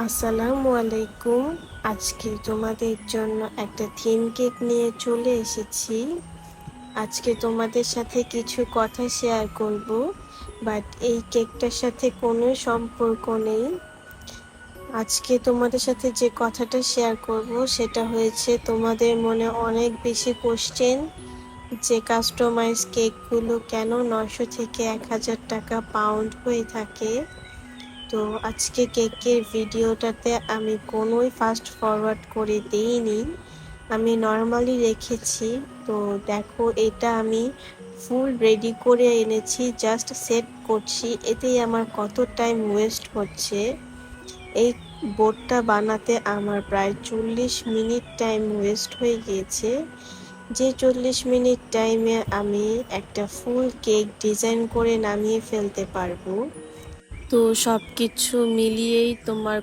আসসালামু আলাইকুম। আজকে তোমাদের জন্য একটা থিম কেক নিয়ে চলে এসেছি। আজকে তোমাদের সাথে কিছু কথা শেয়ার করব, বাট এই কেকটার সাথে কোনো সম্পর্ক নেই। আজকে তোমাদের সাথে যে কথাটা শেয়ার করব সেটা হয়েছে, তোমাদের মনে অনেক বেশি কোশ্চেন যে কাস্টমাইজ কেকগুলো কেন 900 থেকে 1000 টাকা পাউন্ড হয়ে থাকে। তো আজকে কেকের ভিডিওটাতে আমি কোনোই ফাস্ট ফরওয়ার্ড করে দিইনি, আমি নর্মালি রেখেছি। তো দেখো, এটা আমি ফুল রেডি করে এনেছি, জাস্ট সেট করছি। এতেই আমার কত টাইম ওয়েস্ট হচ্ছে। এই বোর্ডটা বানাতে আমার প্রায় 40 মিনিট টাইম ওয়েস্ট হয়ে গিয়েছে। যে 40 মিনিট টাইমে আমি একটা ফুল কেক ডিজাইন করে নামিয়ে ফেলতে পারবো। তো সবকিছু মিলিয়েই তোমার